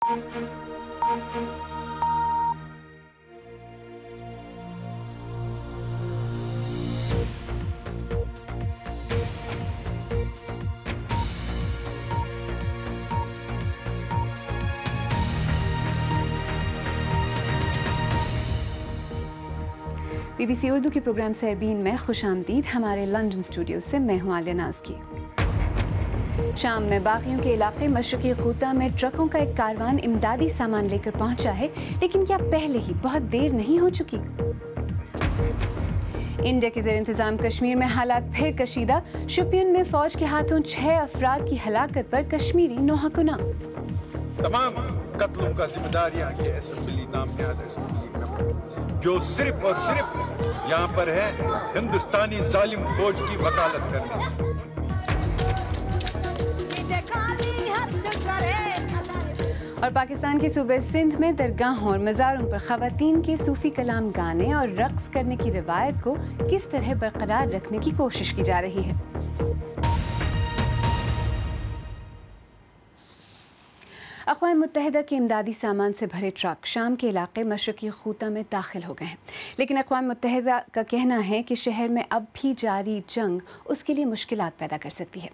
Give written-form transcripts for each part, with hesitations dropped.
BBC Urdu کے programme سیربین میں خوش آمدید. ہمارے لندن اسٹوڈیو سے میں ہوں عالیہ نازکی. شام میں باغیوں کے علاقے مشرقی غوطہ میں ٹرکوں کا ایک کاروان امدادی سامان لے کر پہنچا ہے، لیکن کیا پہلے ہی بہت دیر نہیں ہو چکی؟ انڈیا کے زیر انتظام کشمیر میں حالات پھر کشیدہ. شوپین میں فوج کے ہاتھوں 6 افراد کی ہلاکت پر کشمیری نوحہ کناں. تمام قتلوں کا ذمہ دار یہاں کے اسمبلی نام نہاد اسمبلی جو صرف اور صرف یہاں پر ہے ہندوستانی ظالم فوج کی وکالت کرنے. اور پاکستان کے صوبے سندھ میں درگاہوں اور مزاروں پر خواتین کے صوفی کلام گانے اور رقص کرنے کی روایت کو کس طرح برقرار رکھنے کی کوشش کی جا رہی ہے. اقوام متحدہ کے امدادی سامان سے بھرے ٹرک شام کے علاقے مشرقی غوطہ میں داخل ہو گئے ہیں، لیکن اقوام متحدہ کا کہنا ہے کہ شہر میں اب بھی جاری جنگ اس کے لیے مشکلات پیدا کر سکتی ہے.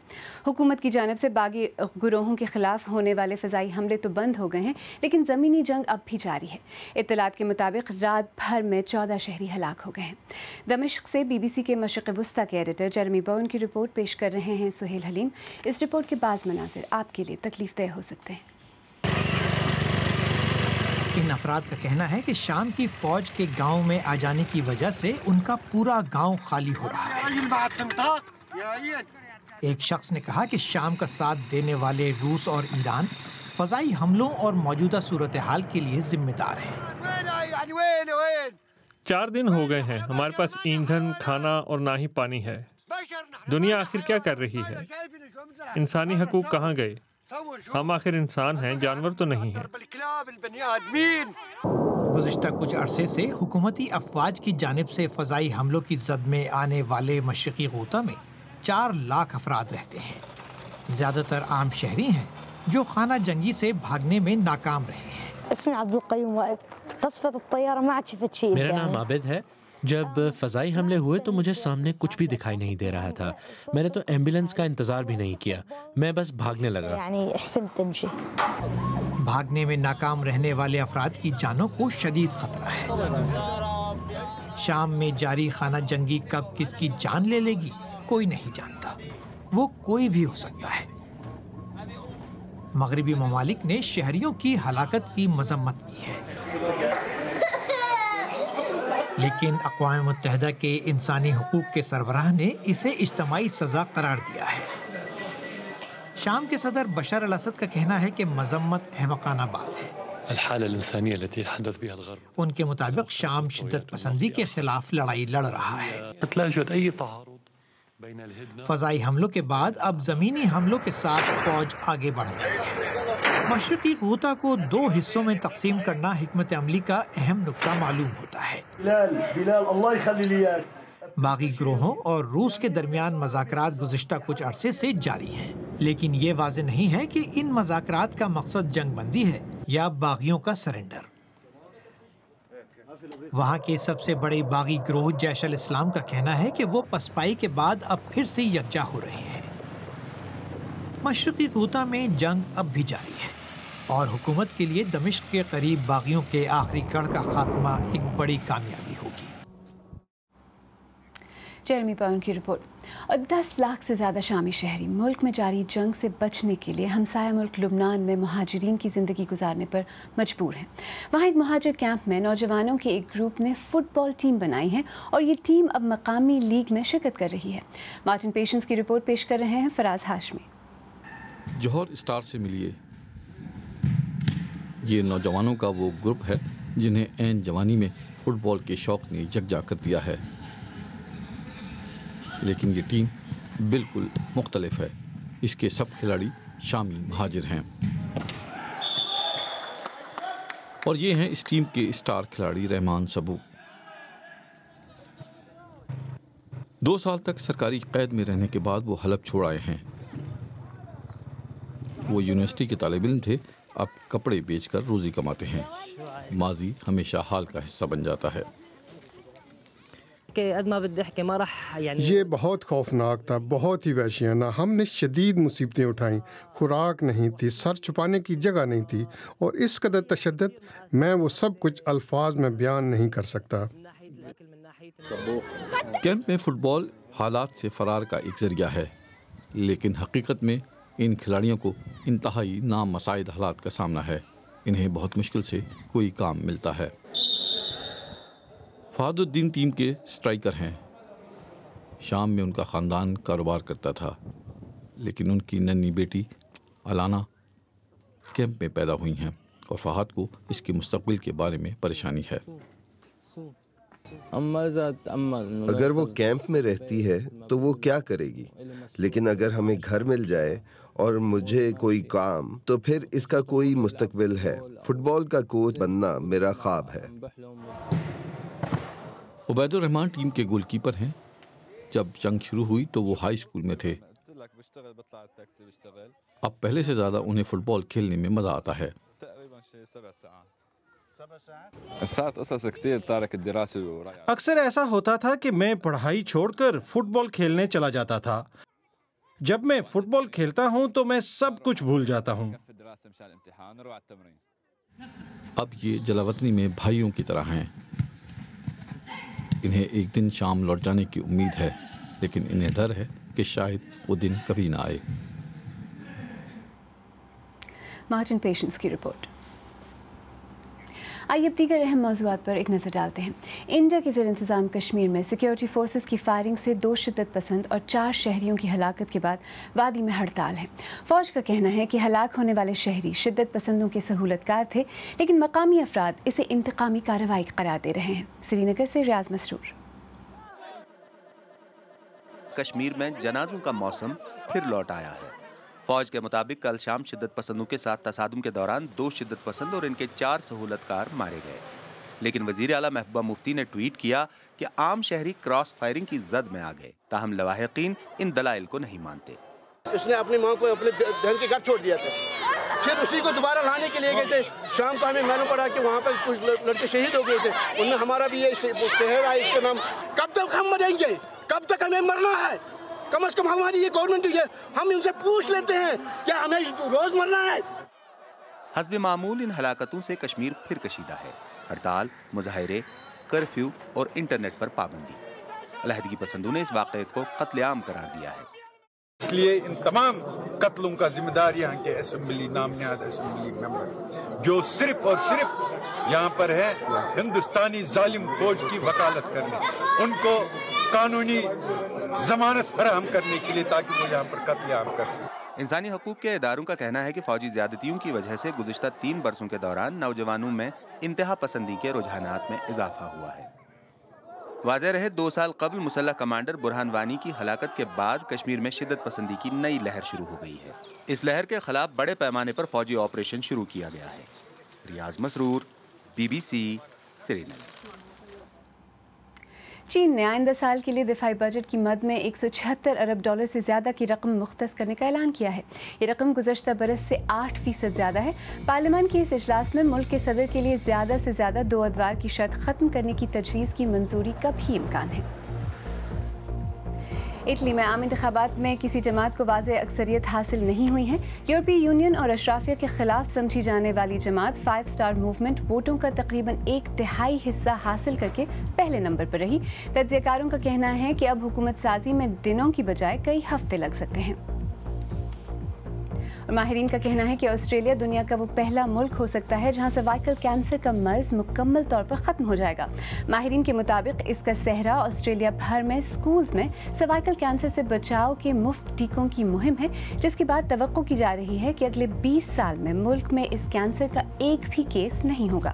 حکومت کی جانب سے باغی گروہوں کے خلاف ہونے والے فضائی حملے تو بند ہو گئے ہیں، لیکن زمینی جنگ اب بھی جاری ہے. اطلاعات کے مطابق رات بھر میں 14 شہری ہلاک ہو گئے ہیں. دمشق سے BBC کے مشرق وسطی کے ایڈیٹر جرمی باون کی رپورٹ پیش کر رہے ہیں سہیل حلیم. اس رپورٹ کے بعض مناظر آپ کے لیے تکلیف دہ ہو سکتے ہیں. ان افراد کا کہنا ہے کہ شام کی فوج کے گاؤں میں آ جانے کی وجہ سے ان کا پورا گاؤں خالی ہو رہا ہے. ایک شخص نے کہا کہ شام کا ساتھ دینے والے روس اور ایران فضائی حملوں اور موجودہ صورتحال کے لیے ذمہ دار ہیں. 4 دن ہو گئے ہیں، ہمارے پاس ایندھن، کھانا اور نہ ہی پانی ہے. دنیا آخر کیا کر رہی ہے؟ انسانی حقوق کہاں گئے؟ ہم آخر انسان ہیں، جانور تو نہیں ہیں. گزشتہ کچھ عرصے سے حکومتی افواج کی جانب سے فضائی حملوں کی زد میں آنے والے مشرقی غوطہ میں 4 لاکھ افراد رہتے ہیں. زیادہ تر عام شہری ہیں جو خانہ جنگی سے بھاگنے میں ناکام رہے ہیں. میرا نام عابد ہے. جب فضائی حملے ہوئے تو مجھے سامنے کچھ بھی دکھائی نہیں دے رہا تھا. میں نے تو ایمبولینس کا انتظار بھی نہیں کیا، میں بس بھاگنے لگا. بھاگنے میں ناکام رہنے والے افراد کی جانوں کو شدید خطرہ ہے. شام میں جاری خانہ جنگی کب کس کی جان لے لے گی کوئی نہیں جانتا. وہ کوئی بھی ہو سکتا ہے. مغربی ممالک نے شہریوں کی ہلاکت کی مذمت کی ہے، لیکن اقوام متحدہ کے انسانی حقوق کے سربراہ نے اسے اجتماعی سزا قرار دیا ہے. شام کے صدر بشار الاسد کا کہنا ہے کہ مذمت احمقانہ بات ہے. ان کے مطابق شام شدت پسندی کے خلاف لڑائی لڑ رہا ہے. فضائی حملوں کے بعد اب زمینی حملوں کے ساتھ فوج آگے بڑھ رہی ہے. مشرقی غوطہ کو 2 حصوں میں تقسیم کرنا حکمت عملی کا اہم نقطہ معلوم ہوتا ہے. باغی گروہوں اور روس کے درمیان مذاکرات گزشتہ کچھ عرصے سے جاری ہیں، لیکن یہ واضح نہیں ہے کہ ان مذاکرات کا مقصد جنگ بندی ہے یا باغیوں کا سرنڈر. وہاں کے سب سے بڑے باغی گروہ جیش الاسلام کا کہنا ہے کہ وہ پسپائی کے بعد اب پھر سے یکجا ہو رہے ہیں. مشرقی غوطہ میں جنگ اب بھی جاری ہے اور حکومت کے لیے دمشق کے قریب باغیوں کے آخری گڑھ کا خاتمہ ایک بڑی کامیابی ہوگی. جرمی باون کی رپورٹ. اور 10 لاکھ سے زیادہ شامی شہری ملک میں جاری جنگ سے بچنے کے لیے ہمسایہ ملک لبنان میں مہاجرین کی زندگی گزارنے پر مجبور ہیں. وہاں ایک مہاجر کیمپ میں نوجوانوں کے ایک گروپ نے فٹ بال ٹیم بنائی ہے اور یہ ٹیم اب مقامی لیگ میں شرکت کر رہی ہے. مارٹن پیشنس کی رپورٹ پیش کر رہے ہیں فراز ہاشمی. جوہر اسٹار سے ملیے. یہ نوجوانوں کا وہ گروپ ہے جنہیں عین جوانی میں فٹ بال کے شوق نے یکجا کر دیا ہے، لیکن یہ ٹیم بالکل مختلف ہے. اس کے سب کھلاڑی شامی مہاجر ہیں اور یہ ہیں اس ٹیم کے اسٹار کھلاڑی رحمان سبو. 2 سال تک سرکاری قید میں رہنے کے بعد وہ حلب چھوڑ آئے ہیں. وہ یونیورسٹی کے طالب علم تھے اب کپڑے بیچ کر روزی کماتے ہیں۔ ماضی ہمیشہ حال کا حصہ بن جاتا ہے۔ یہ بہت خوفناک تھا، بہت ہی وحشیانہ۔ ہم نے شدید مصیبتیں اٹھائیں، خوراک نہیں تھی، سر چھپانے کی جگہ نہیں تھی، اور اس قدر تشدد میں وہ سب کچھ الفاظ میں بیان نہیں کر سکتا۔ کیمپ میں فٹ بال حالات سے فرار کا ایک ذریعہ ہے، لیکن حقیقت میں ان کھلاڑیوں کو انتہائی نامساعد حالات کا سامنا ہے۔ انہیں بہت مشکل سے کوئی کام ملتا ہے۔ فہد الدین ٹیم کے سٹرائکر ہیں۔ شام میں ان کا خاندان کاروبار کرتا تھا، لیکن ان کی ننھی بیٹی علانہ کیمپ میں پیدا ہوئی ہیں اور فہد کو اس کے مستقبل کے بارے میں پریشانی ہے۔ اگر وہ کیمپ میں رہتی ہے تو وہ کیا کرے گی، لیکن اگر ہمیں گھر مل جائے اور مجھے کوئی کام تو پھر اس کا کوئی مستقبل ہے۔ فٹ بال کا کوچ بننا میرا خواب ہے۔ عبید الرحمان ٹیم کے گول کیپر ہیں۔ جب جنگ شروع ہوئی تو وہ ہائی اسکول میں تھے۔ اب پہلے سے زیادہ انہیں فٹ بال کھیلنے میں مزہ آتا ہے۔ اکثر ایسا ہوتا تھا کہ میں پڑھائی چھوڑ کر فٹ بال کھیلنے چلا جاتا تھا۔ جب میں فٹ بال کھیلتا ہوں تو میں سب کچھ بھول جاتا ہوں۔ اب یہ جلاوطنی میں بھائیوں کی طرح ہیں۔ انہیں ایک دن شام لوٹ جانے کی امید ہے، لیکن انہیں ڈر ہے کہ شاید وہ دن کبھی نہ آئے۔ مہاجن پیشنس کی رپورٹ۔ آئیے اب دیگر اہم موضوعات پر ایک نظر ڈالتے ہیں۔ انڈیا کے زیر انتظام کشمیر میں سیکیورٹی فورسز کی فائرنگ سے 2 شدت پسند اور 4 شہریوں کی ہلاکت کے بعد وادی میں ہڑتال ہے۔ فوج کا کہنا ہے کہ ہلاک ہونے والے شہری شدت پسندوں کے سہولت کار تھے، لیکن مقامی افراد اسے انتقامی کارروائی قرار دے رہے ہیں۔ سری نگر سے ریاض مسرور۔ کشمیر میں جنازوں کا موسم پھر لوٹ آیا ہے۔ فوج کے مطابق کل شام شدت پسندوں کے ساتھ تصادم کے دوران 2 شدت پسند اور ان کے 4 سہولت کار مارے گئے، لیکن وزیر اعلیٰ محبوبہ مفتی نے ٹویٹ کیا کہ عام شہری کراس فائرنگ کی زد میں آ گئے، تاہم لواحقین ان دلائل کو نہیں مانتے۔ اس نے اپنی ماں کو اپنے بہن کے گھر چھوڑ دیا تھا، پھر اسی کو دوبارہ لانے کے لیے گئے تھے۔ شام کو ہمیں معلوم پڑا کہ وہاں پر کچھ لڑکے شہید ہو گئے تھے۔ ان میں ہمارا بھی یہ شہر ہے، اس کا نام۔ کب تک ہم مریں گے؟ کب تک ہمیں مرنا ہے؟ کم از کم ہماری یہ گورنمنٹ ہے، ہم ان سے پوچھ لیتے ہیں کیا ہمیں روز مرنا ہے؟ حسب معمول ان ہلاکتوں سے کشمیر پھر کشیدہ ہے۔ ہڑتال، مظاہرے، کرفیو اور انٹرنیٹ پر پابندی۔ علیحدگی پسندوں نے اس واقعے کو قتل عام قرار دیا ہے۔ اس لیے ان تمام قتلوں کا ذمہ دار یہاں کے اسمبلی نامنیاد اسمبلی ممبر جو صرف اور صرف یہاں پر ہے ہندوستانی ظالم فوج کی وکالت کرنے، ان کو قانونی ضمانت فراہم کرنے کے لیے تاکہ وہ یہاں پر قتل عام کر سکیں۔ انسانی حقوق کے اداروں کا کہنا ہے کہ فوجی زیادتیوں کی وجہ سے گزشتہ 3 برسوں کے دوران نوجوانوں میں انتہا پسندی کے رجحانات میں اضافہ ہوا ہے۔ واضح رہے 2 سال قبل مسلح کمانڈر برہان وانی کی ہلاکت کے بعد کشمیر میں شدت پسندی کی نئی لہر شروع ہو گئی ہے۔ اس لہر کے خلاف بڑے پیمانے پر فوجی آپریشن شروع کیا گیا ہے۔ ریاض مسرور، BBC، سری نگر۔ چین نے آئندہ سال کے لیے دفاعی بجٹ کی مد میں $176 ارب سے زیادہ کی رقم مختص کرنے کا اعلان کیا ہے۔ یہ رقم گزشتہ برس سے 8% زیادہ ہے۔ پارلیمان کے اس اجلاس میں ملک کے صدر کے لیے زیادہ سے زیادہ 2 ادوار کی شرط ختم کرنے کی تجویز کی منظوری کا بھی امکان ہے۔ اٹلی میں عام انتخابات میں کسی جماعت کو واضح اکثریت حاصل نہیں ہوئی ہے۔ یورپی یونین اور اشرافیہ کے خلاف سمجھی جانے والی جماعت 5 اسٹار موومنٹ ووٹوں کا تقریباً 1/3 حصہ حاصل کر کے پہلے نمبر پر رہی۔ تجزیہ کاروں کا کہنا ہے کہ اب حکومت سازی میں دنوں کی بجائے کئی ہفتے لگ سکتے ہیں۔ اور ماہرین کا کہنا ہے کہ آسٹریلیا دنیا کا وہ پہلا ملک ہو سکتا ہے جہاں سروائیکل کینسر کا مرض مکمل طور پر ختم ہو جائے گا۔ ماہرین کے مطابق اس کا سہرا آسٹریلیا بھر میں سکولز میں سروائیکل کینسر سے بچاؤ کے مفت ٹیکوں کی مہم ہے، جس کے بعد توقع کی جا رہی ہے کہ اگلے 20 سال میں ملک میں اس کینسر کا ایک بھی کیس نہیں ہوگا۔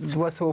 200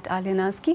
@alianaski।